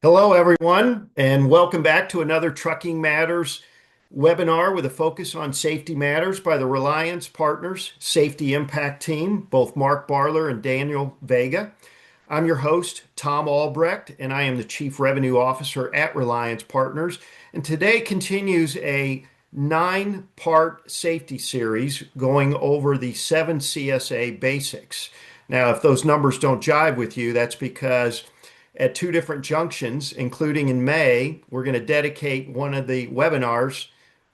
Hello, everyone, and welcome back to another Trucking Matters webinar with a focus on safety matters by the Reliance Partners Safety Impact Team, both Mark Barlar and Daniel Vega. I'm your host, Thom Albrecht, and I am the Chief Revenue Officer at Reliance Partners. And today continues a nine-part safety series going over the 7 CSA Basics. Now, if those numbers don't jive with you, that's because at two different junctions, including in May, we're going to dedicate one of the webinars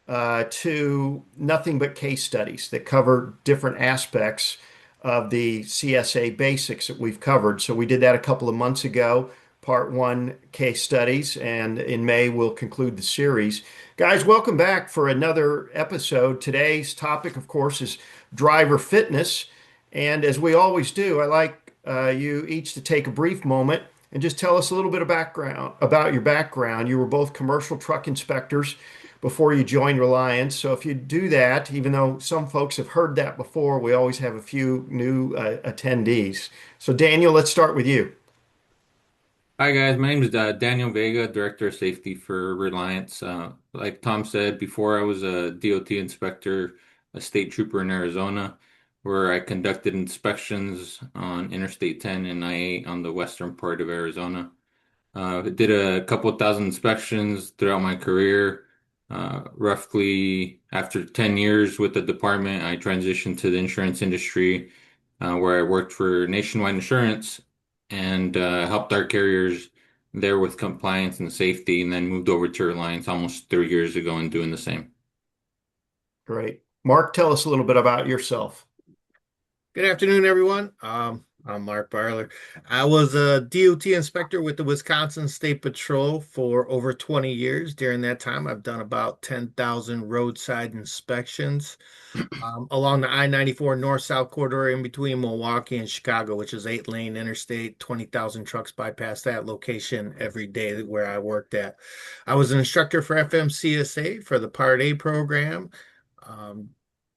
to nothing but case studies that cover different aspects of the CSA basics that we've covered. So we did that a couple of months ago, part one case studies, and in May we'll conclude the series. Guys, welcome back for another episode. Today's topic, of course, is driver fitness. And as we always do, I like you each to take a brief moment and just tell us a little bit of background about your background. You were both commercial truck inspectors before you joined Reliance. So if you do that, even though some folks have heard that before, we always have a few new attendees. So Daniel, let's start with you. Hi guys, my name is Daniel Vega, Director of Safety for Reliance. Like Tom said before, I was a DOT inspector, a state trooper in Arizona, where I conducted inspections on Interstate 10 and I-8 on the western part of Arizona. I did a couple of thousand inspections throughout my career. Roughly after 10 years with the department, I transitioned to the insurance industry, where I worked for Nationwide Insurance and helped our carriers there with compliance and safety, and then moved over to Reliance almost 3 years ago and doing the same. Great. Mark, tell us a little bit about yourself. Good afternoon, everyone. I'm Mark Barlar. I was a DOT inspector with the Wisconsin State Patrol for over 20 years. During that time, I've done about 10,000 roadside inspections along the I-94 north-south corridor in between Milwaukee and Chicago, which is 8-lane interstate. 20,000 trucks bypass that location every day where I worked at. I was an instructor for FMCSA for the Part A program. Um,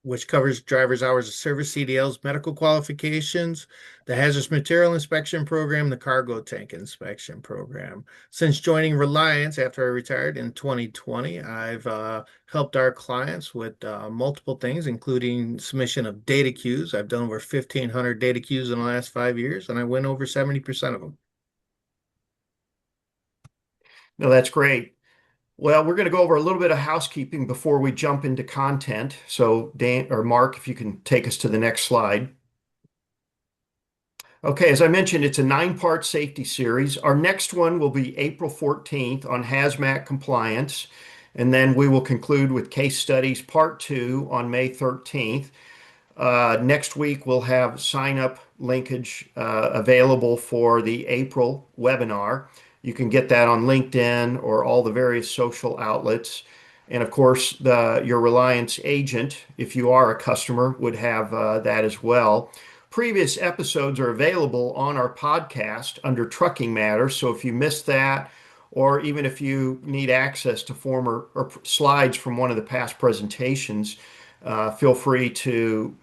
which covers driver's hours of service, CDLs, medical qualifications, the hazardous material inspection program, the cargo tank inspection program. Since joining Reliance after I retired in 2020, I've helped our clients with multiple things, including submission of data queues. I've done over 1,500 data queues in the last 5 years, and I win over 70% of them. No, that's great. Well, we're going to go over a little bit of housekeeping before we jump into content. So Dan or Mark, if you can take us to the next slide. Okay, as I mentioned, it's a nine-part safety series. Our next one will be April 14th on hazmat compliance, and then we will conclude with case studies part two on May 13th. Next week, we'll have sign-up linkage available for the April webinar. You can get that on LinkedIn or all the various social outlets. And of course, your Reliance agent, if you are a customer, would have that as well. Previous episodes are available on our podcast under Trucking Matters. So if you missed that, or even if you need access to former or slides from one of the past presentations, feel free to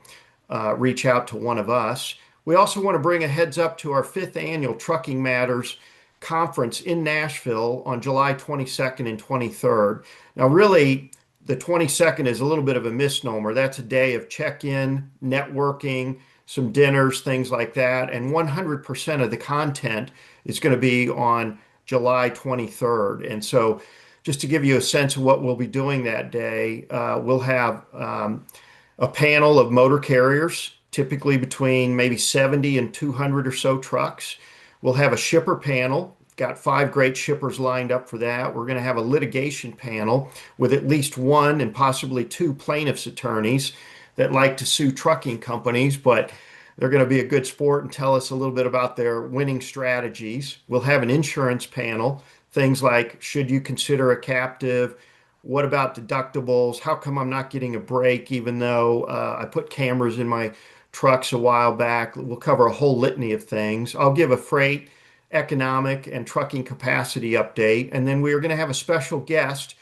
reach out to one of us. We also want to bring a heads up to our fifth annual Trucking Matters conference in Nashville on July 22nd and 23rd. Now, really, the 22nd is a little bit of a misnomer. That's a day of check-in, networking, some dinners, things like that. And 100% of the content is going to be on July 23rd. And so, just to give you a sense of what we'll be doing that day, we'll have a panel of motor carriers, typically between maybe 70 and 200 or so trucks. We'll have a shipper panel. Got 5 great shippers lined up for that. We're going to have a litigation panel with at least one and possibly two plaintiffs' attorneys that like to sue trucking companies, but they're going to be a good sport and tell us a little bit about their winning strategies. We'll have an insurance panel, things like should you consider a captive? What about deductibles? How come I'm not getting a break even though I put cameras in my trucks a while back? We'll cover a whole litany of things. I'll give a freight, economic, and trucking capacity update. And then we are going to have a special guest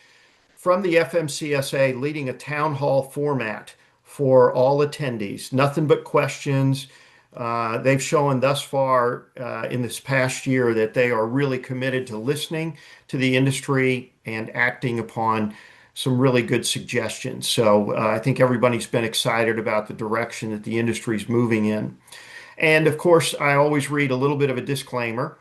from the FMCSA leading a town hall format for all attendees. Nothing but questions. They've shown thus far in this past year that they are really committed to listening to the industry and acting upon some really good suggestions. So I think everybody's been excited about the direction that the industry is moving in. And of course, I always read a little bit of a disclaimer.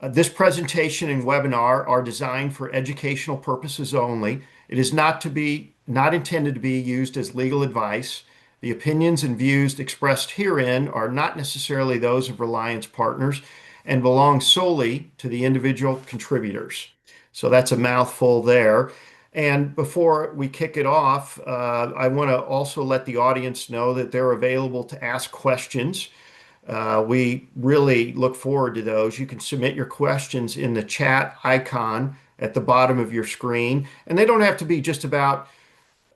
This presentation and webinar are designed for educational purposes only. It is not intended to be used as legal advice. The opinions and views expressed herein are not necessarily those of Reliance partners and belong solely to the individual contributors. So that's a mouthful there. And before we kick it off, I want to also let the audience know that they're available to ask questions. We really look forward to those. You can submit your questions in the chat icon at the bottom of your screen, and they don't have to be just about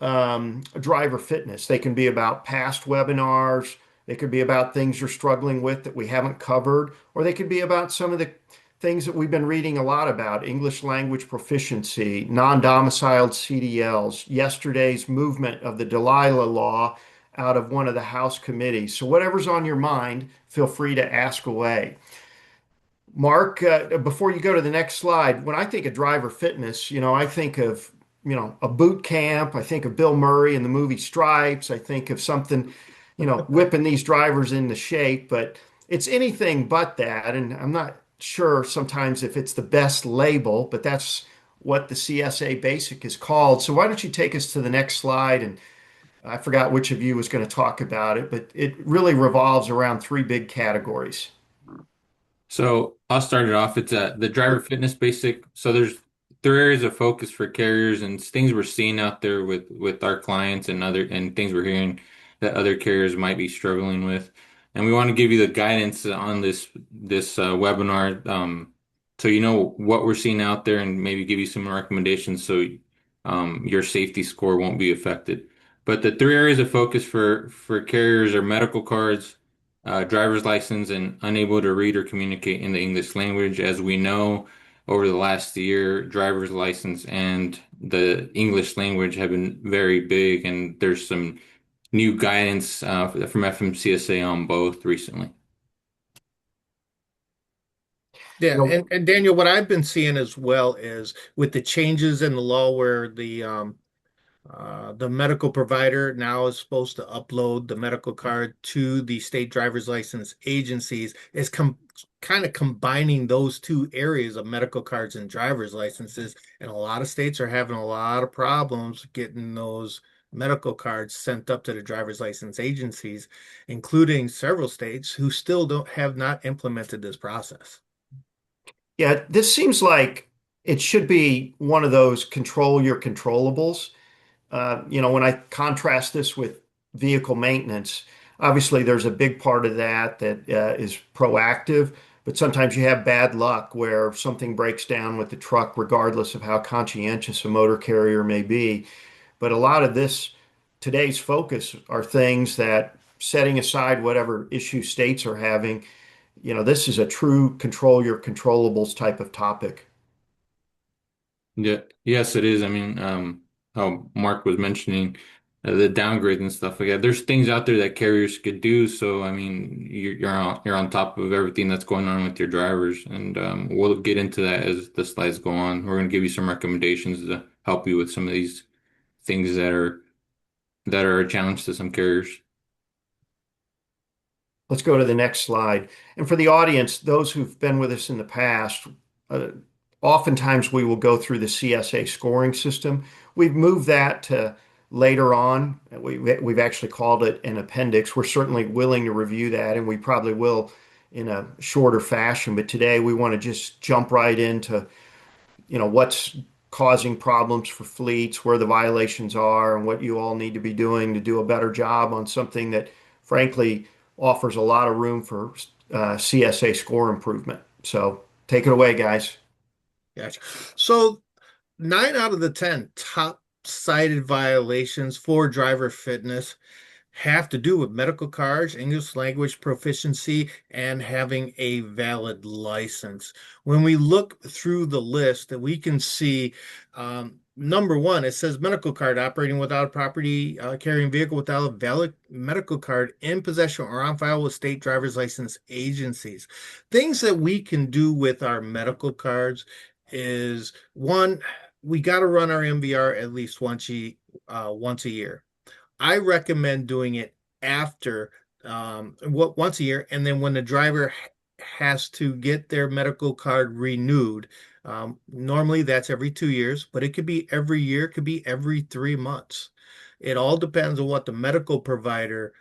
driver fitness. They can be about past webinars. They could be about things you're struggling with that we haven't covered, or they could be about some of the things that we've been reading a lot about: English language proficiency, non-domiciled CDLs, yesterday's movement of the Delilah Law out of one of the House committees. So whatever's on your mind, feel free to ask away. Mark, before you go to the next slide, when I think of driver fitness, I think of, a boot camp. I think of Bill Murray in the movie Stripes. I think of something, whipping these drivers into shape, but it's anything but that. And I'm not sure sometimes if it's the best label, but that's what the CSA Basic is called. So why don't you take us to the next slide? And I forgot which of you was going to talk about it, but it really revolves around three big categories. So I'll start it off. It's the driver fitness basic. So there's three areas of focus for carriers and things we're seeing out there with our clients and things we're hearing that other carriers might be struggling with. And we want to give you the guidance on this webinar, so you know what we're seeing out there and maybe give you some recommendations so your safety score won't be affected. But the three areas of focus for carriers are medical cards, driver's license, and unable to read or communicate in the English language. As we know, over the last year, driver's license and the English language have been very big, and there's some new guidance from FMCSA on both recently. Yeah, You know, and Daniel, what I've been seeing as well is with the changes in the law where the medical provider now is supposed to upload the medical card to the state driver's license agencies is kind of combining those two areas of medical cards and driver's licenses. And a lot of states are having a lot of problems getting those medical cards sent up to the driver's license agencies, including several states who still don't have not implemented this process. yeah, this seems like it should be one of those control your controllables. When I contrast this with vehicle maintenance, obviously there's a big part of that is proactive, but sometimes you have bad luck where something breaks down with the truck, regardless of how conscientious a motor carrier may be. But a lot of today's focus are things that, setting aside whatever issue states are having, this is a true control your controllables type of topic. Yeah, yes, it is. I mean, how Mark was mentioning the downgrades and stuff like that. There's things out there that carriers could do. So, I mean, you're on top of everything that's going on with your drivers, and we'll get into that as the slides go on. We're going to give you some recommendations to help you with some of these things that are a challenge to some carriers. Let's go to the next slide. And for the audience, those who've been with us in the past, uh, oftentimes we will go through the CSA scoring system. We've moved that to later on. We've actually called it an appendix. We're certainly willing to review that, and we probably will in a shorter fashion. But today we want to just jump right into, what's causing problems for fleets, where the violations are, and what you all need to be doing to do a better job on something that, frankly, offers a lot of room for CSA score improvement. So take it away, guys. Gotcha. So 9 out of the 10 top cited violations for driver fitness have to do with medical cards, English language proficiency, and having a valid license. When we look through the list, that we can see number one, it says medical card operating without a property carrying vehicle without a valid medical card in possession or on file with state driver's license agencies. Things that we can do with our medical cards is one, we got to run our MVR at least once a year. I recommend doing it after once a year, and then when the driver has to get their medical card renewed. Normally that's every 2 years, but it could be every year, it could be every 3 months. It all depends on what the medical provider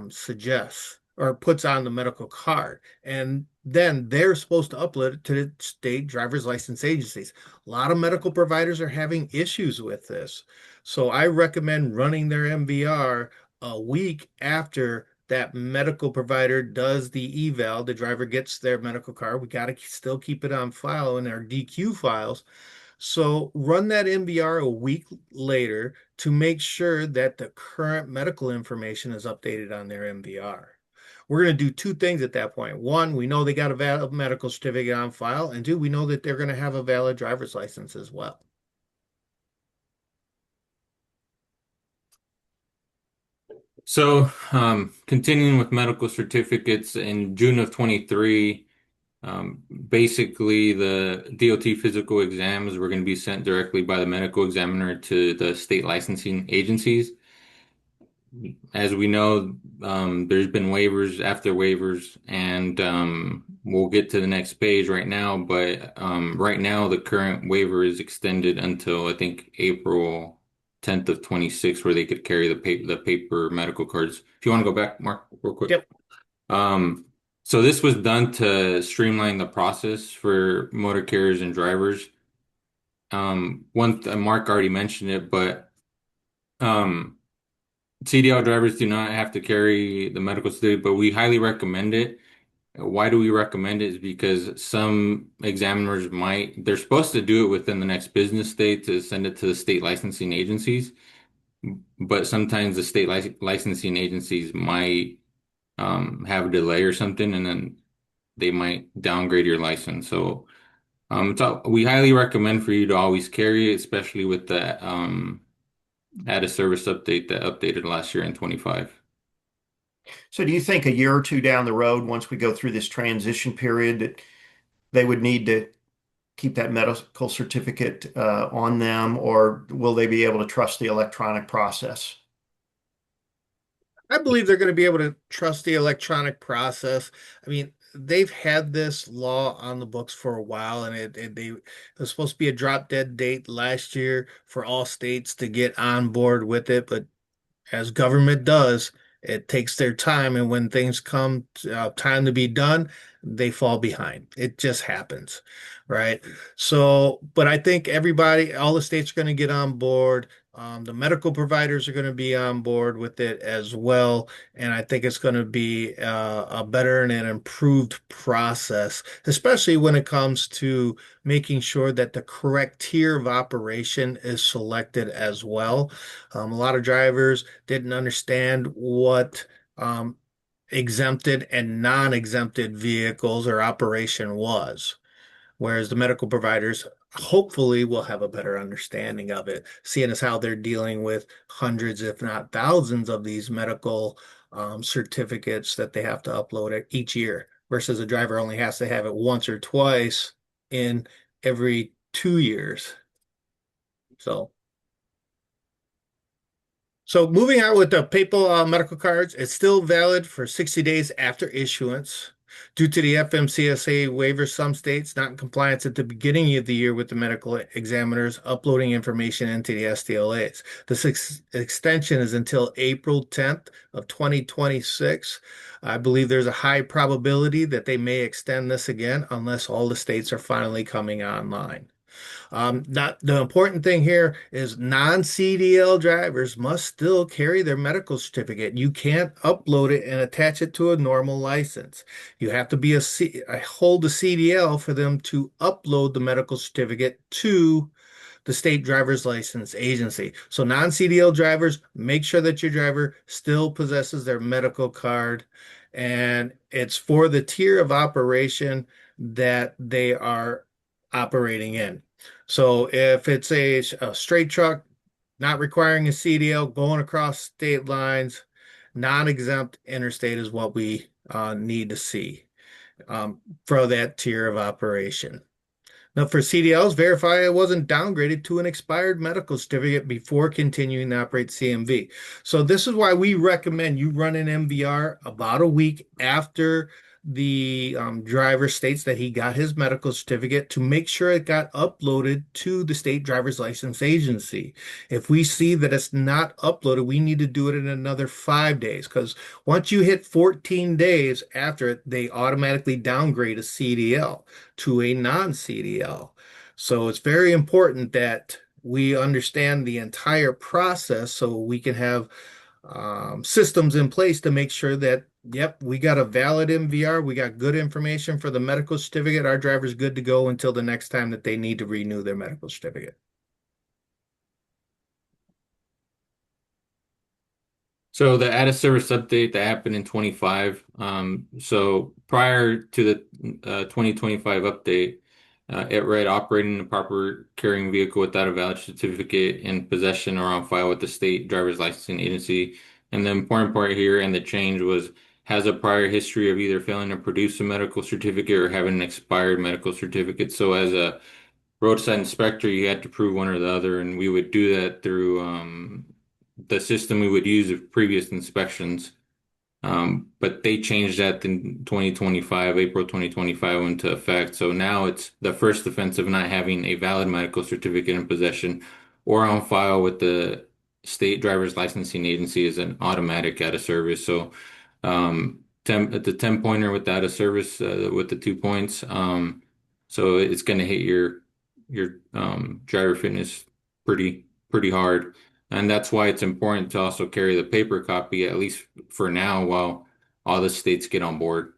suggests or puts on the medical card. And then they're supposed to upload it to the state driver's license agencies. A lot of medical providers are having issues with this. So I recommend running their MVR a week after that medical provider does the eval. The driver gets their medical card. We got to still keep it on file in our DQ files. So run that MVR a week later to make sure that the current medical information is updated on their MVR. We're going to do two things at that point. One, we know they got a valid medical certificate on file, and two, we know that they're going to have a valid driver's license as well. So, continuing with medical certificates in June of 23, basically the DOT physical exams were going to be sent directly by the medical examiner to the state licensing agencies. As we know, there's been waivers after waivers, and we'll get to the next page right now. But right now, the current waiver is extended until I think April 10th of 26, where they could carry the paper medical cards. If you want to go back, Mark, real quick. Yep. So this was done to streamline the process for motor carriers and drivers. Mark already mentioned it, but CDL drivers do not have to carry the medical certificate, but we highly recommend it. Why do we recommend it? Is because some examiners they're supposed to do it within the next business day to send it to the state licensing agencies, but sometimes the state licensing agencies might have a delay or something, and then they might downgrade your license. So we highly recommend for you to always carry it, especially with the at a service update that updated last year in 25. So do you think a year or two down the road, once we go through this transition period, that they would need to keep that medical certificate on them, or will they be able to trust the electronic process? I believe they're going to be able to trust the electronic process. I mean, they've had this law on the books for a while, and it was supposed to be a drop dead date last year for all states to get on board with it. But as government does, it takes their time, and when things come time to be done, they fall behind. It just happens, right? So, but I think all the states are going to get on board. The medical providers are going to be on board with it as well, and I think it's going to be a better and an improved process, especially when it comes to making sure that the correct tier of operation is selected as well. A lot of drivers didn't understand what exempted and non-exempted vehicles or operation was, whereas the medical providers hopefully will have a better understanding of it, seeing as how they're dealing with hundreds, if not thousands, of these medical certificates that they have to upload each year, versus a driver only has to have it once or twice in every 2 years. So moving on with the paper medical cards, it's still valid for 60 days after issuance. Due to the FMCSA waiver, some states not in compliance at the beginning of the year with the medical examiners uploading information into the SDLAs. This extension is until April 10th of 2026. I believe there's a high probability that they may extend this again unless all the states are finally coming online. Not the important thing here is non-CDL drivers must still carry their medical certificate. You can't upload it and attach it to a normal license. You have to hold a CDL for them to upload the medical certificate to the state driver's license agency. So non-CDL drivers, make sure that your driver still possesses their medical card, and it's for the tier of operation that they are operating in. So if it's a straight truck, not requiring a CDL, going across state lines, non-exempt interstate is what we need to see for that tier of operation. Now, for CDLs, verify it wasn't downgraded to an expired medical certificate before continuing to operate CMV. So this is why we recommend you run an MVR about a week after the driver states that he got his medical certificate to make sure it got uploaded to the state driver's license agency. If we see that it's not uploaded, we need to do it in another 5 days because once you hit 14 days after it, they automatically downgrade a CDL to a non-CDL. So it's very important that we understand the entire process so we can have systems in place to make sure that, yep, we got a valid MVR, we got good information for the medical certificate, our driver's good to go until the next time that they need to renew their medical certificate. So the added service update that happened in 25. So prior to the 2025 update, it read operating a proper carrying vehicle without a valid certificate in possession or on file with the state driver's licensing agency. And the important part here and the change was has a prior history of either failing to produce a medical certificate or having an expired medical certificate. So as a roadside inspector, you had to prove one or the other, and we would do that through the system we would use of previous inspections. But they changed that in 2025, April 2025 into effect. So now it's the first offense of not having a valid medical certificate in possession or on file with the state driver's licensing agency is an automatic out of service. So the 10 pointer with the out of service with the 2 points. So it's going to hit your driver fitness pretty hard. And that's why it's important to also carry the paper copy, at least for now, while all the states get on board.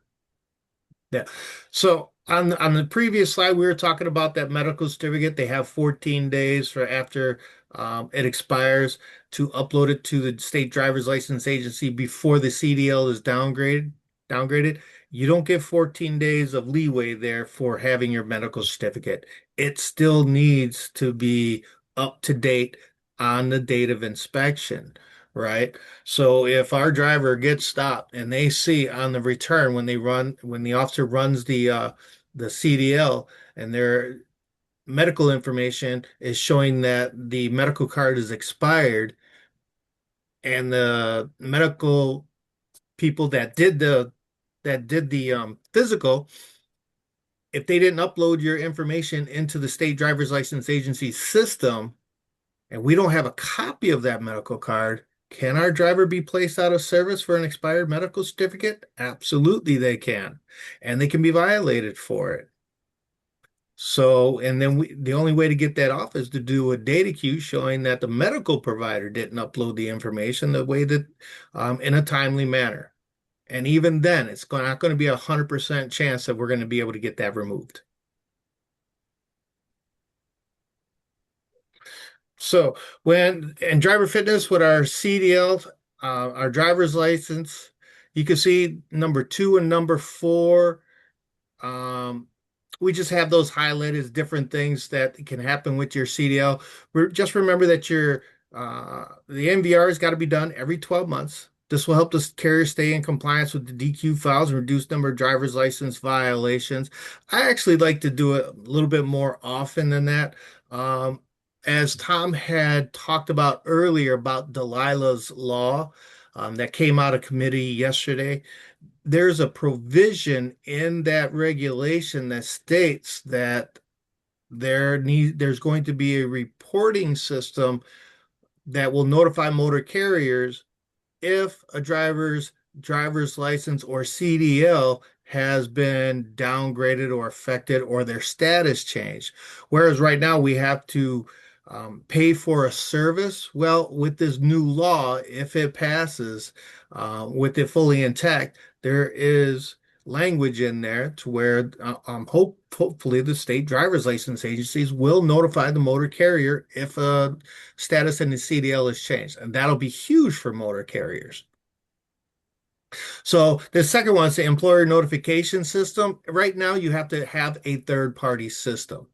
Yeah. So on the previous slide, we were talking about that medical certificate. They have 14 days for after it expires to upload it to the state driver's license agency before the CDL is downgraded. You don't get 14 days of leeway there for having your medical certificate. It still needs to be up to date on the date of inspection, right? So if our driver gets stopped and they see on the return when the officer runs the CDL and their medical information is showing that the medical card is expired and the medical people that did the physical, if they didn't upload your information into the state driver's license agency system and we don't have a copy of that medical card, can our driver be placed out of service for an expired medical certificate? Absolutely, they can. And they can be violated for it. So, and then the only way to get that off is to do a data queue showing that the medical provider didn't upload the information the way that, in a timely manner. And even then, it's not going to be 100% chance that we're going to be able to get that removed. So when in driver fitness with our CDL, our driver's license, you can see number 2 and number 4. Um, we just have those highlighted as different things that can happen with your CDL. Just remember that the MVR has got to be done every 12 months. This will help the carrier stay in compliance with the DQ files and reduce number of driver's license violations. I actually like to do it a little bit more often than that. As Thom had talked about earlier about Delilah's law that came out of committee yesterday, there's a provision in that regulation that states that there's going to be a reporting system that will notify motor carriers if a driver's license or CDL has been downgraded or affected or their status changed. Whereas right now we have to pay for a service. Well, with this new law, if it passes with it fully intact, there is language in there to where hopefully the state driver's license agencies will notify the motor carrier if a status in the CDL is changed. And that'll be huge for motor carriers. So the second one is the employer notification system. Right now, you have to have a third-party system.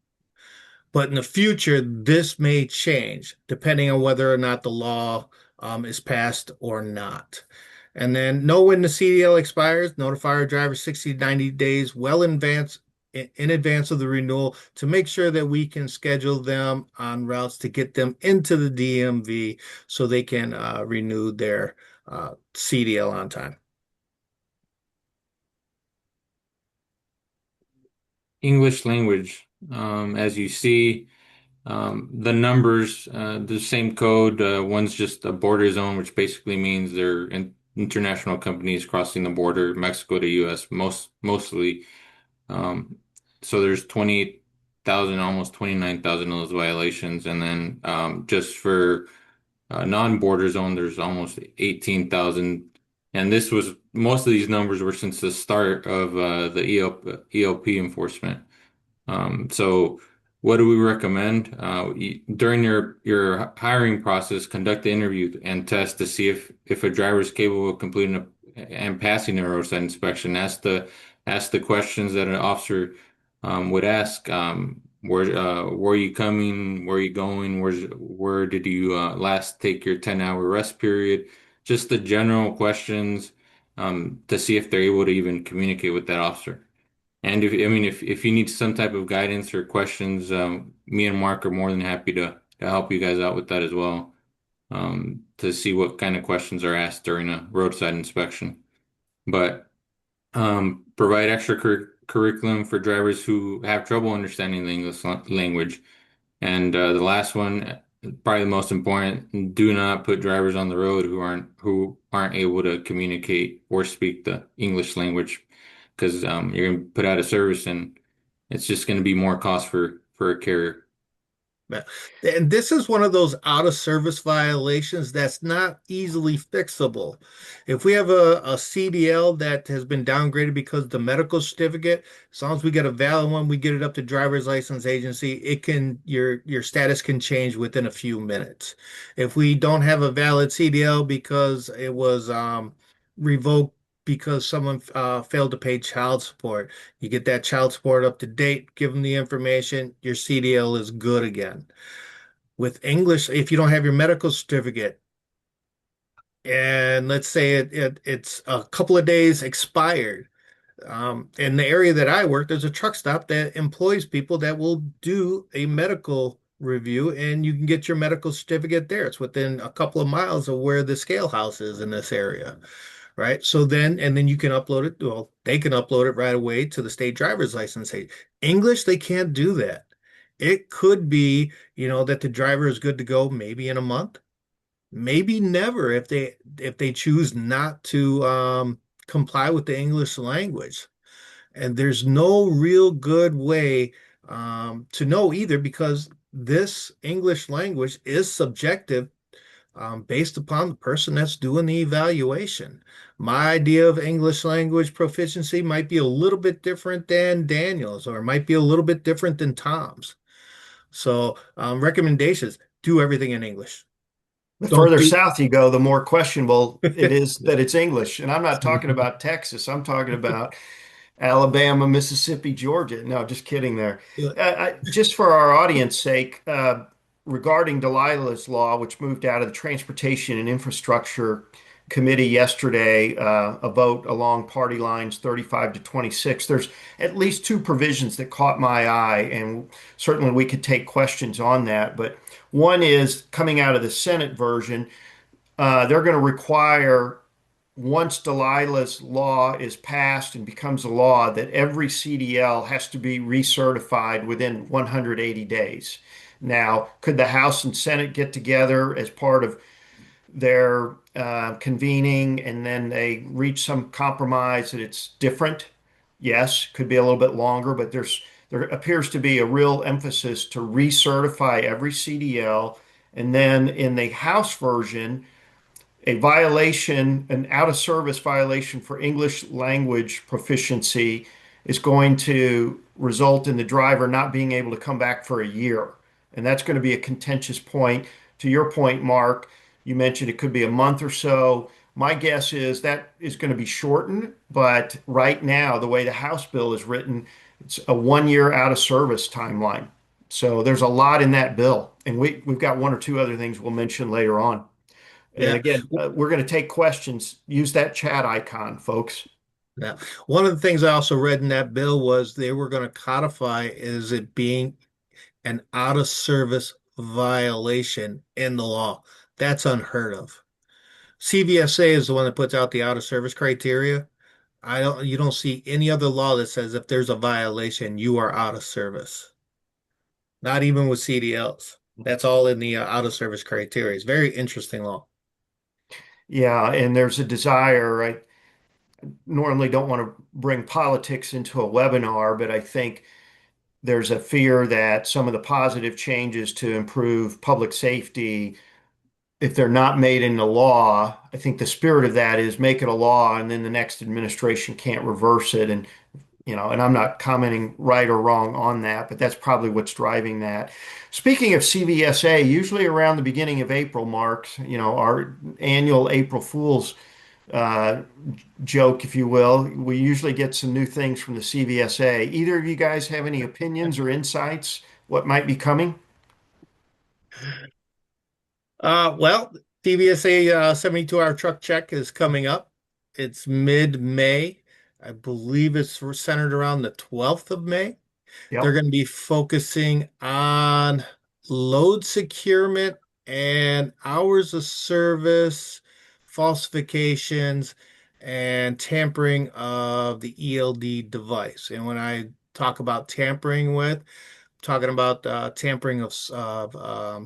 But in the future, this may change depending on whether or not the law is passed or not. And then know when the CDL expires, notify our driver 60 to 90 days well in advance of the renewal to make sure that we can schedule them on routes to get them into the DMV so they can renew their CDL on time. English language. As you see, the numbers, the same code. One's just a border zone, which basically means they're international companies crossing the border, Mexico to US, mostly. Um, so there's 28,000, almost 29,000 of those violations, and then just for non-border zone, there's almost 18,000. And this was most of these numbers were since the start of the ELP enforcement. So what do we recommend? During your hiring process, conduct the interview and test to see if a driver is capable of completing and passing a roadside inspection. Ask the questions that an officer would ask. Where are you coming? Where are you going? Where did you last take your 10-hour rest period? Just the general questions to see if they're able to even communicate with that officer. And if you need some type of guidance or questions, me and Mark are more than happy to help you guys out with that as well. To see what kind of questions are asked during a roadside inspection. But provide extra curriculum for drivers who have trouble understanding the English language. And the last one, probably the most important, do not put drivers on the road who aren't able to communicate or speak the English language, because you're going to put out a service and it's just going to be more cost for a carrier. Yeah. And this is one of those out of service violations that's not easily fixable. If we have a CDL that has been downgraded because of the medical certificate, as long as we get a valid one, we get it up to driver's license agency, your status can change within a few minutes. If we don't have a valid CDL because it was revoked because someone failed to pay child support, you get that child support up to date, give them the information, your CDL is good again. With English, if you don't have your medical certificate, and let's say it's a couple of days expired, in the area that I work, there's a truck stop that employs people that will do a medical review, and you can get your medical certificate there. It's within a couple of miles of where the scale house is in this area. Right. So then you can upload it. Well, they can upload it right away to the state driver's license. English, they can't do that. It could be, that the driver is good to go maybe in a month, maybe never if they choose not to comply with the English language. And there's no real good way to know either because this English language is subjective based upon the person that's doing the evaluation. My idea of English language proficiency might be a little bit different than Daniel's, or it might be a little bit different than Tom's. So, recommendations, do everything in English. The Don't further do. south you go, the more questionable it is that it's English. And I'm not talking about Texas. I'm talking about Alabama, Mississippi, Georgia. No, just kidding there. Just for our audience sake, regarding Delilah's Law, which moved out of the Transportation and Infrastructure Committee yesterday, a vote along party lines 35 to 26, there's at least two provisions that caught my eye, and certainly we could take questions on that. But one is coming out of the Senate version, they're going to require once Delilah's Law is passed and becomes a law, that every CDL has to be recertified within 180 days. Now, could the House and Senate get together as part of their convening and then they reach some compromise that it's different? Yes, could be a little bit longer, but there appears to be a real emphasis to recertify every CDL. And then in the House version, a violation, an out of service violation for English language proficiency is going to result in the driver not being able to come back for a year. And that's going to be a contentious point. To your point, Mark, you mentioned it could be a month or so. My guess is that is going to be shortened, but right now, the way the House bill is written, it's a 1 year out of service timeline. So there's a lot in that bill, and we've got one or two other things we'll mention later on. And Yeah. again, we're going to take questions. Use that chat icon, folks. Now, one of the things I also read in that bill was they were going to codify is it being an out of service violation in the law. That's unheard of. CVSA is the one that puts out the out of service criteria. You don't see any other law that says if there's a violation, you are out of service. Not even with CDLs. That's all in the out of service criteria. It's very interesting law. Yeah, and there's a desire. I normally don't want to bring politics into a webinar, but I think there's a fear that some of the positive changes to improve public safety, if they're not made into law, I think the spirit of that is make it a law and then the next administration can't reverse it. And, and I'm not commenting right or wrong on that, but that's probably what's driving that. Speaking of CVSA, usually around the beginning of April marks, our annual April Fool's uh, joke, if you will. We usually get some new things from the CVSA. Either of you guys have any opinions or insights what might be coming? Well, TVSA 72-hour truck check is coming up. It's mid-May. I believe it's centered around the 12th of May. They're Yep. going to be focusing on load securement and hours of service, falsifications, and tampering of the ELD device. And when I talk about tampering with, talking about tampering of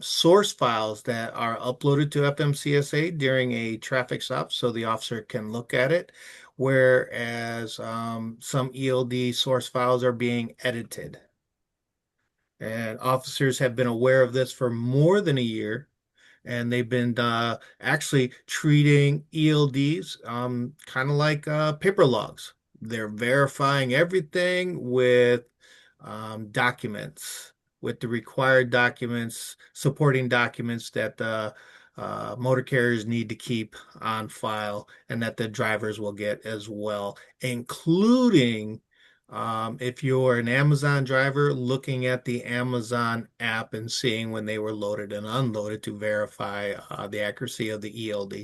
source files that are uploaded to FMCSA during a traffic stop so the officer can look at it, whereas some ELD source files are being edited. And officers have been aware of this for more than a year, and they've been actually treating ELDs kind of like paper logs. They're verifying everything with documents, with the required documents, supporting documents that the motor carriers need to keep on file and that the drivers will get as well, including if you're an Amazon driver, looking at the Amazon app and seeing when they were loaded and unloaded to verify the accuracy of the ELD.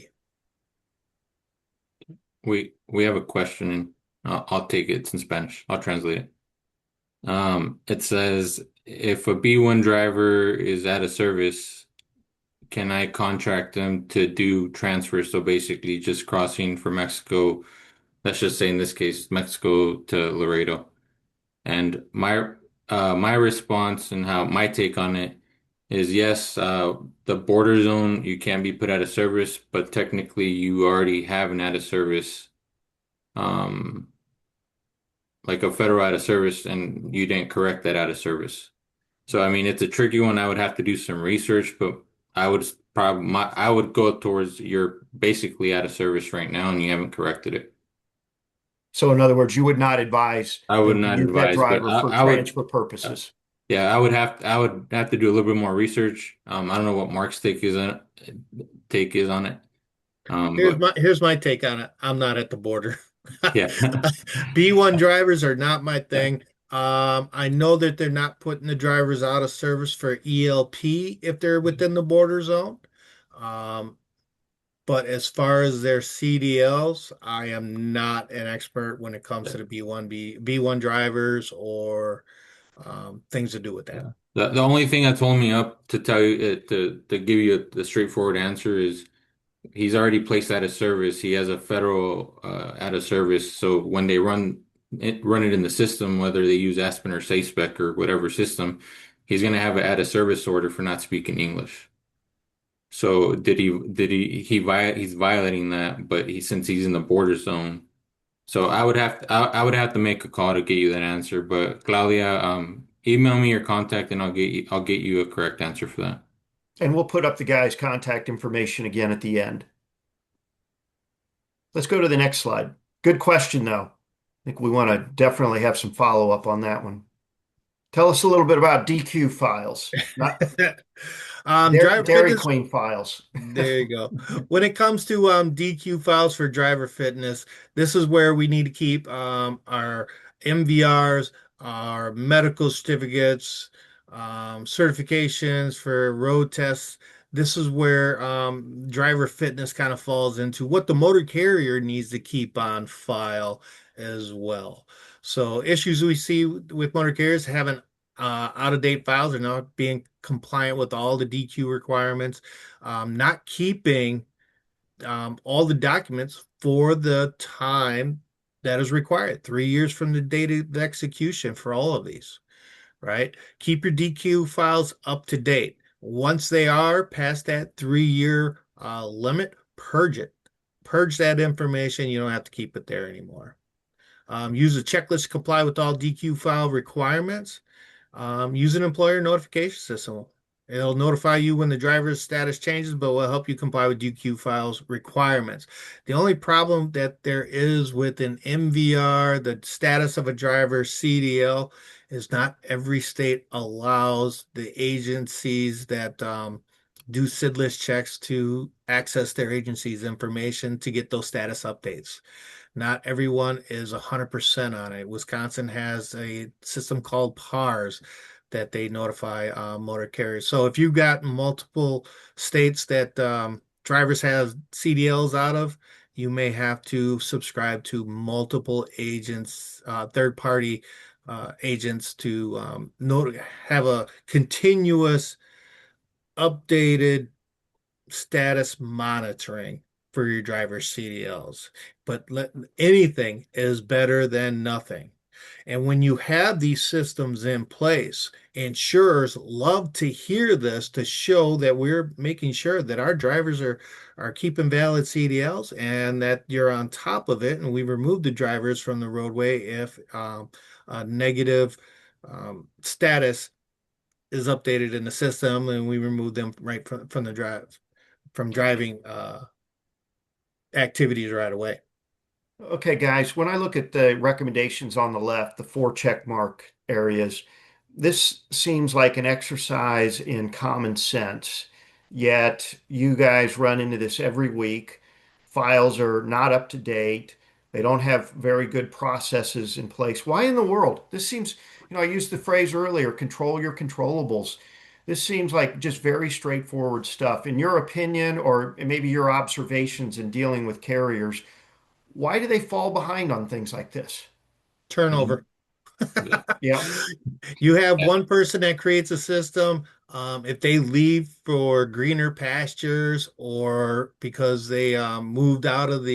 We have a question, and I'll take it. It's in Spanish. I'll translate it. It says, if a B1 driver is out of service, can I contract them to do transfers? So basically just crossing from Mexico, let's just say in this case, Mexico to Laredo. And my response and how my take on it is yes, the border zone, you can be put out of service, but technically you already have an out of service, um, like a federal out of service, and you didn't correct that out of service. So I mean, it's a tricky one. I would have to do some research, but I would go towards you're basically out of service right now, and you haven't corrected it. So in other words, you would not advise I would them to not use that advise, but driver for I would. transfer purposes. Yeah, I would have to do a little bit more research. I don't know what Mark's take is on it. But Here's my take on it. I'm not at the border. yeah, B1 drivers are not my thing. I know that they're not putting the drivers out of service for ELP if they're within the border zone. Um, but as far as their CDLs, I am not an expert when it comes to the B1 drivers or things to do with that. yeah. The only thing that told me up to tell you to give you the straightforward answer is he's already placed out of service. He has a federal out of service. So when they run it in the system, whether they use Aspen or SafeSpec or whatever system, he's going to have an out of service order for not speaking English. So he's violating that, but since he's in the border zone. So I would have to make a call to get you that answer. But Claudia, email me your contact and I'll get you a correct answer for that. And we'll put up the guy's contact information again at the end. Let's go to the next slide. Good question, though. I think we want to definitely have some follow-up on that one. Tell us a little bit about DQ files, not Driver Dairy fitness. Queen files. There you go. When it comes to DQ files for driver fitness, this is where we need to keep our MVRs, our medical certificates, certifications for road tests. This is where driver fitness kind of falls into what the motor carrier needs to keep on file as well. So issues we see with motor carriers having out-of-date files or not being compliant with all the DQ requirements, not keeping all the documents for the time that is required, 3 years from the date of execution for all of these, right? Keep your DQ files up to date. Once they are past that 3 year limit, purge it. Purge that information. You don't have to keep it there anymore. Use a checklist to comply with all DQ file requirements. Use an employer notification system. It'll notify you when the driver's status changes, but will help you comply with DQ files requirements. The only problem that there is with an MVR, the status of a driver's CDL, is not every state allows the agencies that do SID list checks to access their agency's information to get those status updates. Not everyone is 100% on it. Wisconsin has a system called PARS that they notify motor carriers. So if you've got multiple states that drivers have CDLs out of, you may have to subscribe to multiple agents, third-party agents to have a continuous updated status monitoring for your driver's CDLs. But anything is better than nothing. And when you have these systems in place, insurers love to hear this to show that we're making sure that our drivers are keeping valid CDLs and that you're on top of it. And we remove the drivers from the roadway if a negative status is updated in the system, and we remove them right from the drive from driving activities right away. Okay, guys, when I look at the recommendations on the left, the four check mark areas, this seems like an exercise in common sense. Yet you guys run into this every week. Files are not up to date. They don't have very good processes in place. Why in the world? This seems, I used the phrase earlier, control your controllables. This seems like just very straightforward stuff. In your opinion, or maybe your observations in dealing with carriers, why do they fall behind on things like this? Turnover. Yeah. Yeah. You have one person that creates a system. If they leave for greener pastures or because they moved out of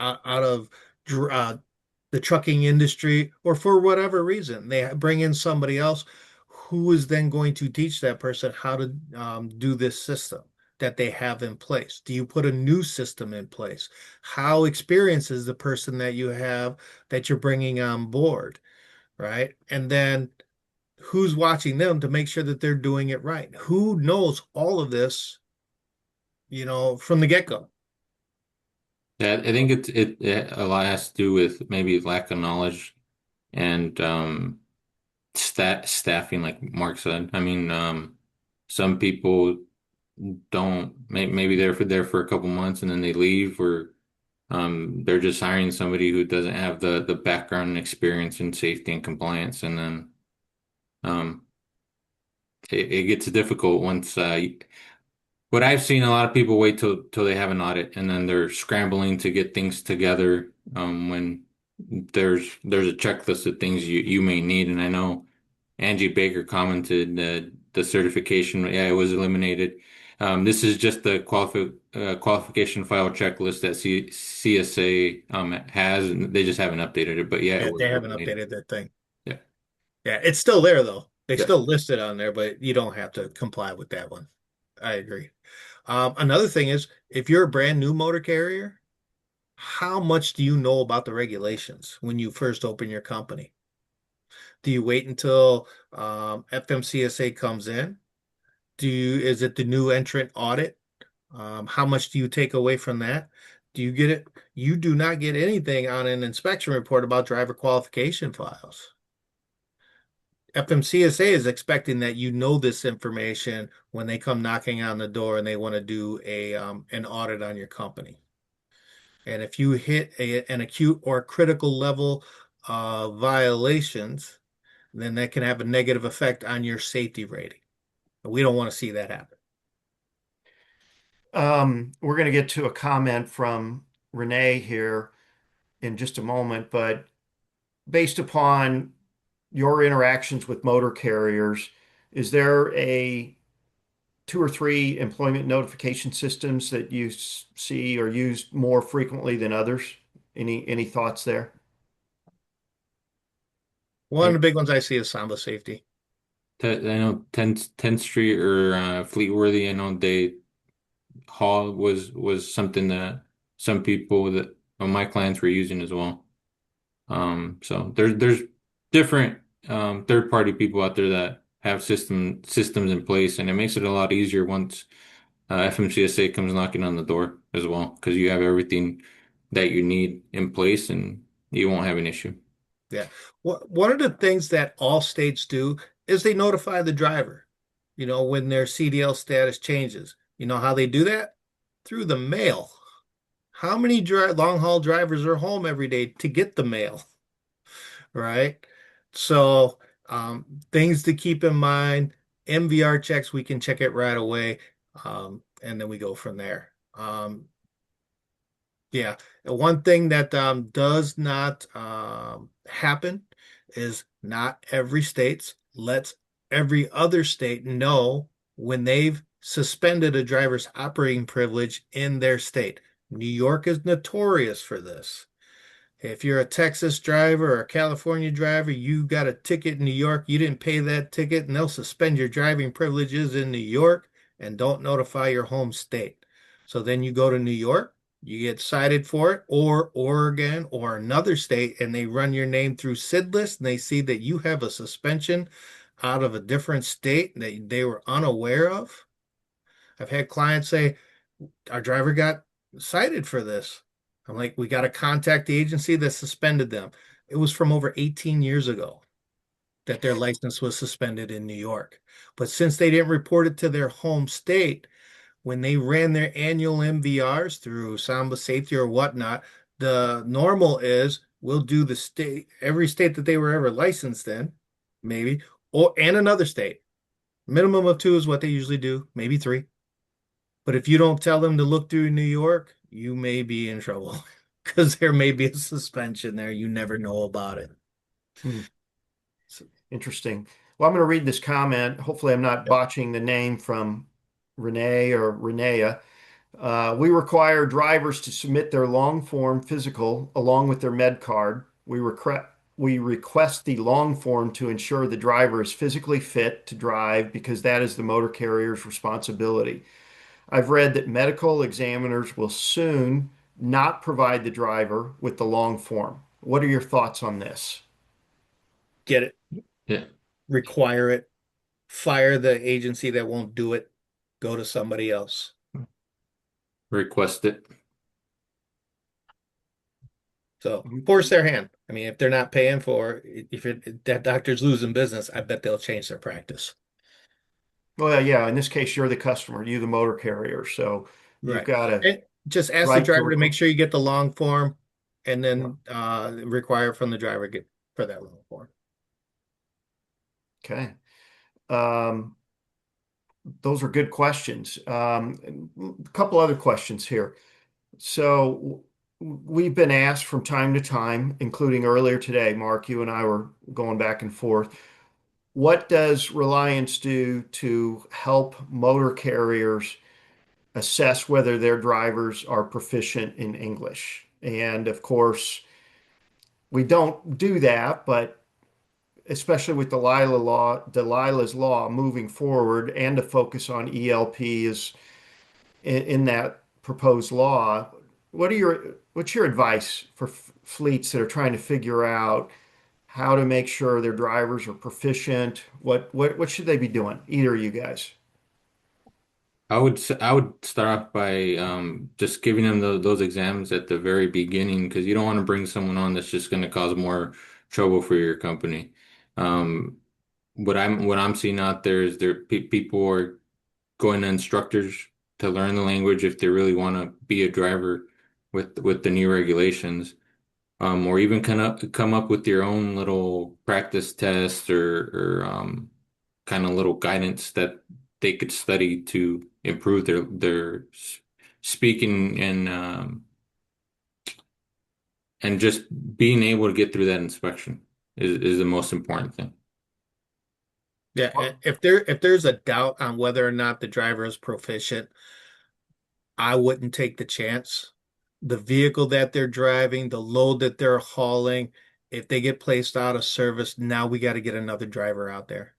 out of uh, the trucking industry or for whatever reason, they bring in somebody else who is then going to teach that person how to do this system that they have in place. Do you put a new system in place? How experienced is the person that you have that you're bringing on board, right? And then who's watching them to make sure that they're doing it right? Who knows all of this, from the get-go? Yeah, I think it a lot has to do with maybe lack of knowledge and staffing, like Mark said. I mean, some people maybe they're there for a couple months and then they leave, or they're just hiring somebody who doesn't have the background and experience in safety and compliance, and then um, it gets difficult once. What I've seen, a lot of people wait till they have an audit, and then they're scrambling to get things together when there's a checklist of things you may need. And I know Angie Baker commented that the certification, yeah, it was eliminated. This is just the qualification file checklist that CSA has, and they just haven't updated it. But yeah, it Yeah, was they haven't eliminated. updated that thing. Yeah. Yeah, it's still there though. They Yeah. still list it on there, but you don't have to comply with that one. I agree. Another thing is, if you're a brand new motor carrier, how much do you know about the regulations when you first open your company? Do you wait until FMCSA comes in? Is it the new entrant audit? How much do you take away from that? Do you get it? You do not get anything on an inspection report about driver qualification files. FMCSA is expecting that you know this information when they come knocking on the door and they want to do an audit on your company. And if you hit an acute or critical level of violations, then that can have a negative effect on your safety rating. We don't want to see that happen. We're going to get to a comment from Renee here in just a moment, but based upon your interactions with motor carriers, is there a two or three employment notification systems that you see are used more frequently than others? Any thoughts there? One of the big ones I see is Samba safety. I know 10th Street or Fleetworthy, I know they Hall was something that some people that my clients were using as well. So there's different third party people out there that have systems in place, and it makes it a lot easier once FMCSA comes knocking on the door as well, because you have everything that you need in place, and you won't have an issue. Yeah. One of the things that all states do is they notify the driver, when their CDL status changes. You know how they do that? Through the mail. How many long haul drivers are home every day to get the mail, right? So, things to keep in mind, MVR checks, we can check it right away, and then we go from there. Yeah, and one thing that does not happen is not every state lets every other state know when they've suspended a driver's operating privilege in their state. New York is notorious for this. If you're a Texas driver or a California driver, you got a ticket in New York, you didn't pay that ticket, and they'll suspend your driving privileges in New York and don't notify your home state. So then you go to New York, you get cited for it, or Oregon or another state, and they run your name through SID list and they see that you have a suspension out of a different state that they were unaware of. I've had clients say, our driver got cited for this. I'm like, we got to contact the agency that suspended them. It was from over 18 years ago that their license was suspended in New York. But since they didn't report it to their home state, when they ran their annual MVRs through Samba Safety or whatnot, the normal is we'll do the state, every state that they were ever licensed in, maybe, or and another state. Minimum of two is what they usually do, maybe three. But if you don't tell them to look through New York, you may be in trouble because there may be a suspension there. You never know about it. Hmm, So, interesting. Well, I'm going to read this comment. Hopefully, I'm not botching the name from Renee or Renea. We require drivers to submit their long form physical along with their med card. We request the long form to ensure the driver is physically fit to drive because that is the motor carrier's responsibility. I've read that medical examiners will soon not provide the driver with the long form. What are your thoughts on this? get it, Yeah, require it, fire the agency that won't do it, go to somebody else. request it. So force their hand. I mean, if they're not paying for, if that doctor's losing business, I bet they'll change their practice. Well, yeah, in this case, you're the customer, you the motor carrier, so you've Right. got a And just ask the right to driver to make request. sure you get the long form and Yeah. then require from the driver get for that long form. Okay. Um, those are good questions. A couple other questions here. So we've been asked from time to time, including earlier today, Mark, you and I were going back and forth. What does Reliance do to help motor carriers assess whether their drivers are proficient in English? And of course, we don't do that, but especially with Delilah's law moving forward and to focus on ELP is in that proposed law. What's your advice for fleets that are trying to figure out how to make sure their drivers are proficient? What should they be doing? Either of you guys. I would start off by just giving them those exams at the very beginning, because you don't want to bring someone on that's just going to cause more trouble for your company. Um, what I'm seeing out there is people are going to instructors to learn the language if they really want to be a driver with the new regulations. or even come up with your own little practice test or kind of little guidance that they could study to improve their speaking and just being able to get through that inspection is the most important thing. Yeah, if there's a doubt on whether or not the driver is proficient, I wouldn't take the chance. The vehicle that they're driving, the load that they're hauling, if they get placed out of service, now we got to get another driver out there.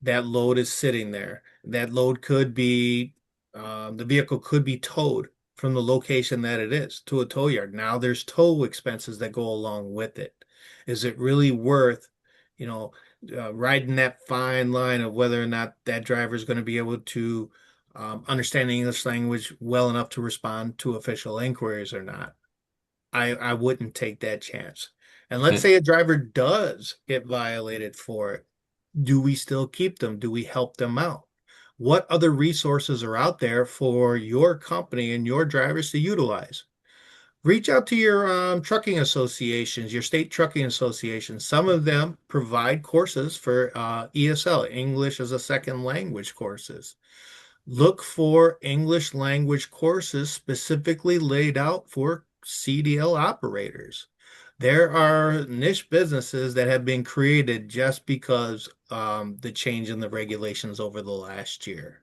That load is sitting there. That load could be, the vehicle could be towed from the location that it is to a tow yard. Now there's tow expenses that go along with it. Is it really worth, you know, riding that fine line of whether or not that driver is going to be able to understand the English language well enough to respond to official inquiries or not? I wouldn't take that chance. And let's say a driver does get violated for it. Do we still keep them? Do we help them out? What other resources are out there for your company and your drivers to utilize? Reach out to your trucking associations, your state trucking associations. Some of them provide courses for ESL, English as a Second Language courses. Look for English language courses specifically laid out for CDL operators. There are niche businesses that have been created just because the change in the regulations over the last year.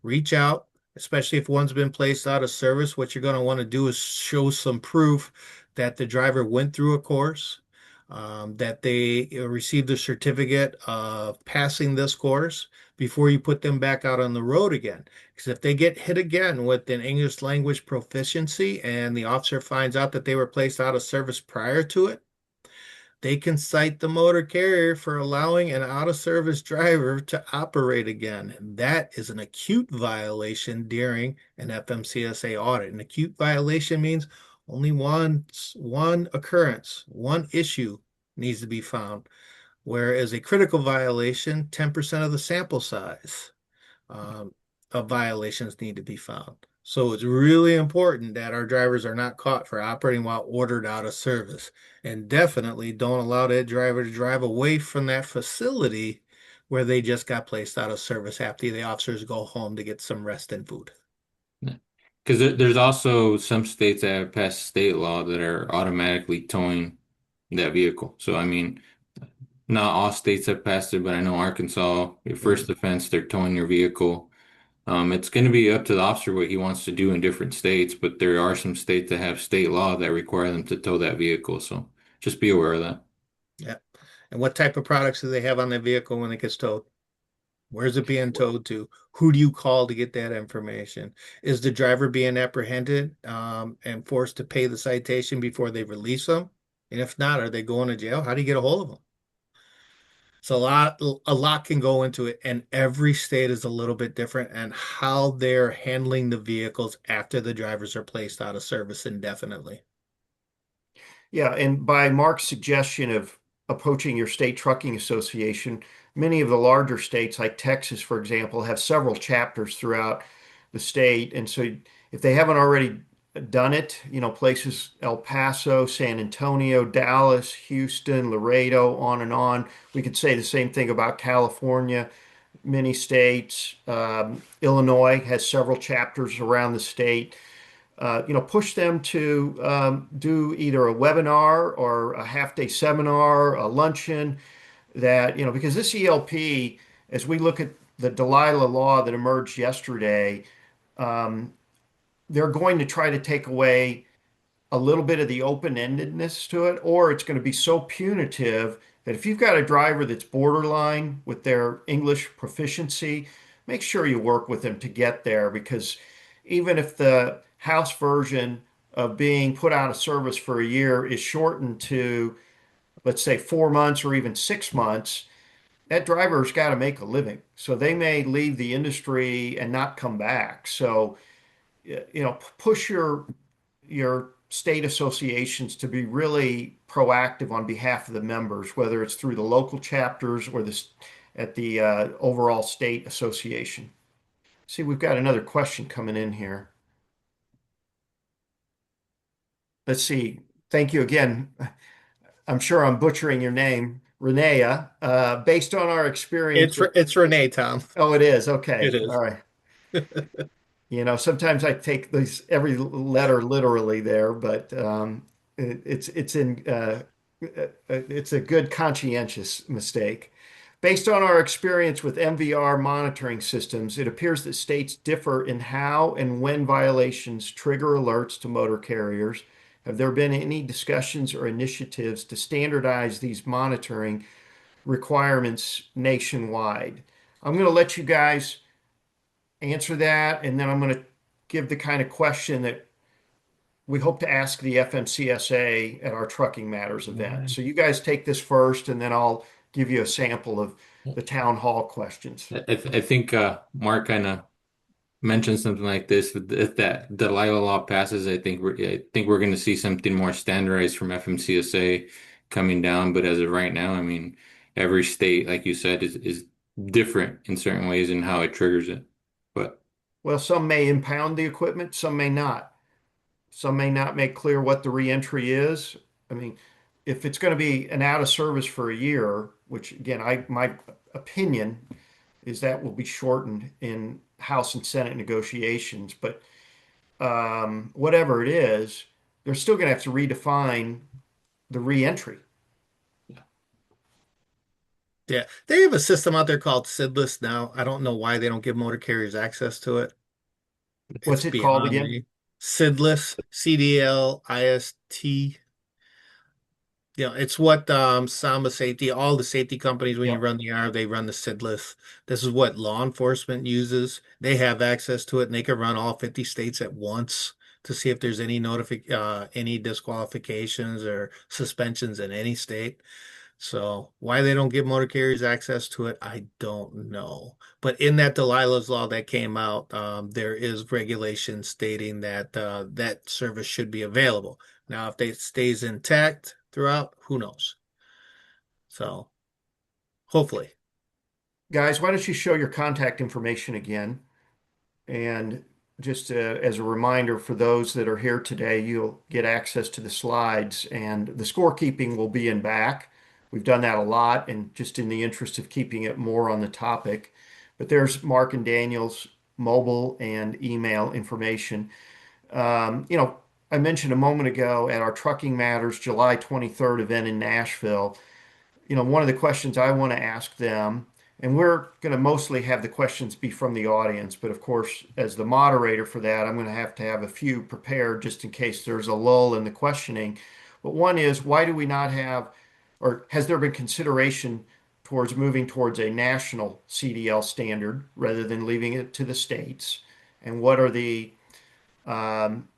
Reach out, especially if one's been placed out of service. What you're going to want to do is show some proof that the driver went through a course, that they received a certificate of passing this course before you put them back out on the road again. Because if they get hit again with an English language proficiency and the officer finds out that they were placed out of service prior to it, they can cite the motor carrier for allowing an out-of-service driver to operate again. That is an acute violation during an FMCSA audit. An acute violation means only one occurrence, one issue needs to be found, whereas a critical violation, 10% of the sample size um, of violations need to be found. So it's really important that our drivers are not caught for operating while ordered out of service. And definitely don't allow that driver to drive away from that facility where they just got placed out of service after the officers go home to get some rest and food. Because there's also some states that have passed state law that are automatically towing that vehicle. So, I mean, not all states have passed it, but I know Arkansas, your first Mhm. offense, they're towing your vehicle. It's going to be up to the officer what he wants to do in different states, but there are some states that have state law that require them to tow that vehicle. So just be aware of that. Yeah. And what type of products do they have on their vehicle when it gets towed? Where's it being towed to? Who do you call to get that information? Is the driver being apprehended and forced to pay the citation before they release them? And if not, are they going to jail? How do you get a hold of them? So a lot can go into it, and every state is a little bit different and how they're handling the vehicles after the drivers are placed out of service indefinitely. Yeah, and by Mark's suggestion of approaching your state trucking association, many of the larger states, like Texas, for example, have several chapters throughout the state. And so if they haven't already done it, places El Paso, San Antonio, Dallas, Houston, Laredo, on and on. We could say the same thing about California, many states. Illinois has several chapters around the state. Push them to do either a webinar or a half-day seminar, a luncheon that, because this ELP, as we look at the Delilah law that emerged yesterday, um, they're going to try to take away a little bit of the open-endedness to it, or it's going to be so punitive that if you've got a driver that's borderline with their English proficiency, make sure you work with them to get there because even if the House version of being put out of service for a year is shortened to, let's say, 4 months or even 6 months, that driver's got to make a living. So they may leave the industry and not come back. So, push your state associations to be really proactive on behalf of the members, whether it's through the local chapters or at the overall state association. See, we've got another question coming in here. Let's see. Thank you again. I'm sure I'm butchering your name, Renea. Based on our experience with, It's Renee, Tom. oh, it is. It Okay. All is. right. Sometimes I take these every letter literally there, but it's a good conscientious mistake. Based on our experience with MVR monitoring systems, it appears that states differ in how and when violations trigger alerts to motor carriers. Have there been any discussions or initiatives to standardize these monitoring requirements nationwide? I'm going to let you guys answer that, and then I'm going to give the kind of question that we hope to ask the FMCSA at our Trucking Matters event. So you guys take this first, and then I'll give you a sample of the town hall questions. I think Mark kind of mentioned something like this. If that Delilah law passes, I think we're going to see something more standardized from FMCSA coming down. But as of right now, I mean, every state, like you said, is different in certain ways in how it triggers it. But Well, some may impound the equipment, some may not. Some may not make clear what the reentry is. I mean, if it's going to be an out of service for a year, which again, my opinion is that will be shortened in House and Senate negotiations. But whatever it is, they're still going to have to redefine the reentry. Yeah, they have a system out there called SIDlist now. I don't know why they don't give motor carriers access to it. It's What's it called beyond again? me. SIDlist, CDLIST. It's what Samba Safety, all the safety companies, when you Yeah. run the R, they run the SID list. This is what law enforcement uses. They have access to it, and they can run all 50 states at once to see if there's any disqualifications or suspensions in any state. So why they don't give motor carriers access to it, I don't know. But in that Delilah's law that came out, there is regulation stating that that service should be available. Now, if it stays intact throughout, who knows? So hopefully. Guys, why don't you show your contact information again? And just as a reminder for those that are here today, you'll get access to the slides, and the scorekeeping will be in back. We've done that a lot, and just in the interest of keeping it more on the topic. But there's Mark and Daniel's mobile and email information. I mentioned a moment ago at our Trucking Matters July 23rd event in Nashville, one of the questions I want to ask them, and we're going to mostly have the questions be from the audience, but of course, as the moderator for that, I'm going to have a few prepared just in case there's a lull in the questioning. But one is, why do we not have, or has there been consideration towards moving towards a national CDL standard rather than leaving it to the states? And what are the um,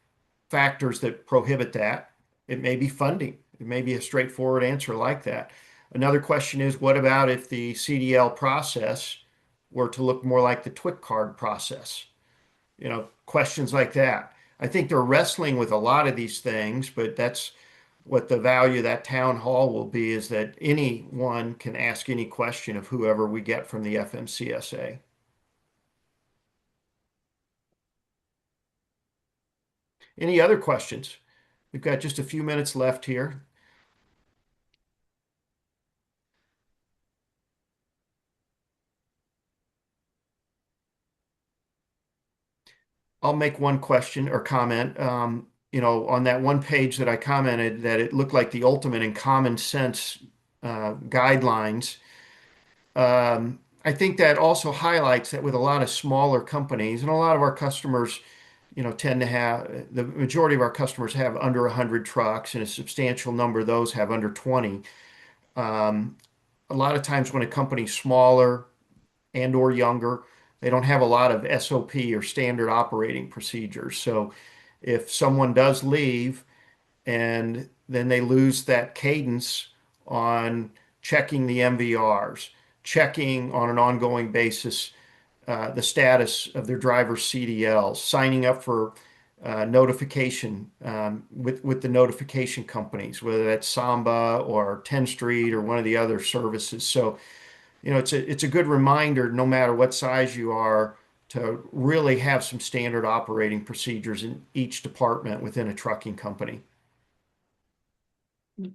factors that prohibit that? It may be funding. It may be a straightforward answer like that. Another question is, what about if the CDL process were to look more like the TWIC card process? Questions like that. I think they're wrestling with a lot of these things, but that's what the value of that town hall will be, is that anyone can ask any question of whoever we get from the FMCSA. Any other questions? We've got just a few minutes left here. I'll make one question or comment. On that one page that I commented that it looked like the ultimate in common sense guidelines. I think that also highlights that with a lot of smaller companies and a lot of our customers, tend to have, the majority of our customers have under 100 trucks, and a substantial number of those have under 20. Um, a lot of times when a company's smaller and or younger, they don't have a lot of SOP or standard operating procedures. So if someone does leave and then they lose that cadence on checking the MVRs, checking on an ongoing basis the status of their driver's CDLs, signing up for notification with the notification companies, whether that's Samba or 10 Street or one of the other services. So it's a good reminder, no matter what size you are, to really have some standard operating procedures in each department within a trucking company. Well,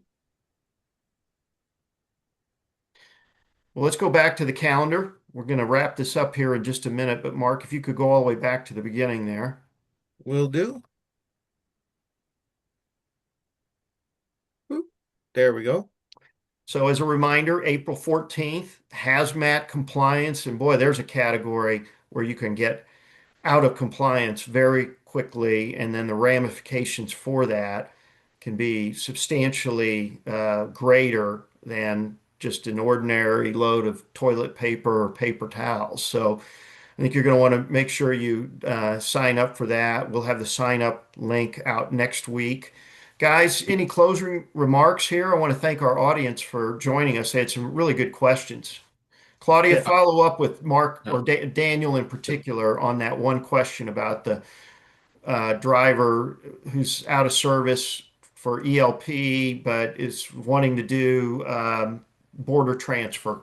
let's go back to the calendar. We're going to wrap this up here in just a minute, but Mark, if you could go all the way back to the beginning there. Will do. Oop, there we go. So, as a reminder, April 14th, hazmat compliance. And boy, there's a category where you can get out of compliance very quickly, and then the ramifications for that can be substantially greater than just an ordinary load of toilet paper or paper towels. So I think you're going to want to make sure you sign up for that. We'll have the sign up link out next week. Guys, any closing remarks here? I want to thank our audience for joining us. They had some really good questions. Claudia, Yeah. follow up with Mark or Yeah. Daniel in particular on that one question about the driver who's out of service for ELP but is wanting to do border transfer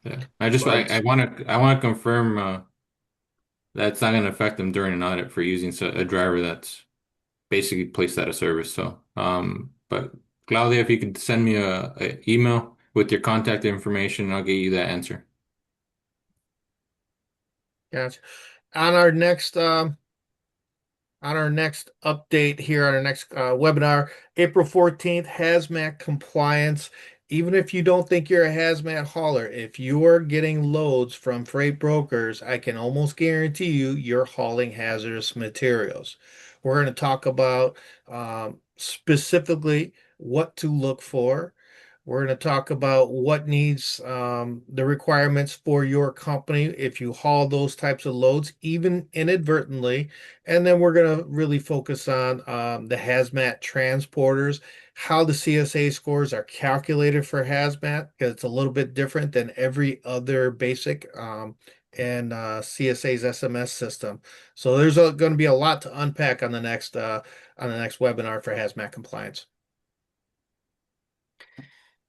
Yeah. I loads. want to confirm that's not going to affect them during an audit for using a driver that's basically placed out of service. So, but Claudia, if you could send me a email with your contact information, I'll get you that answer. Gotcha. On our next on our next update here on our next webinar, April 14th, hazmat compliance. Even if you don't think you're a hazmat hauler, if you're getting loads from freight brokers, I can almost guarantee you're hauling hazardous materials. We're going to talk about specifically what to look for. We're going to talk about what needs the requirements for your company if you haul those types of loads, even inadvertently. And then we're going to really focus on the hazmat transporters, how the CSA scores are calculated for hazmat, because it's a little bit different than every other basic and CSA's SMS system. So there's going to be a lot to unpack on the next webinar for hazmat compliance.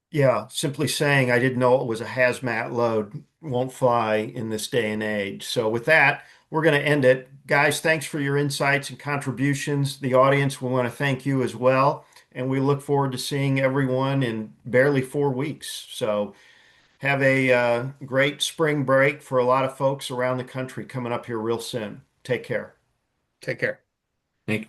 Yeah, simply saying I didn't know it was a hazmat load won't fly in this day and age. So, with that, we're going to end it. Guys, thanks for your insights and contributions. The audience, we want to thank you as well. And we look forward to seeing everyone in barely 4 weeks. So, have a great spring break for a lot of folks around the country coming up here real soon. Take care. Take care. Thank you.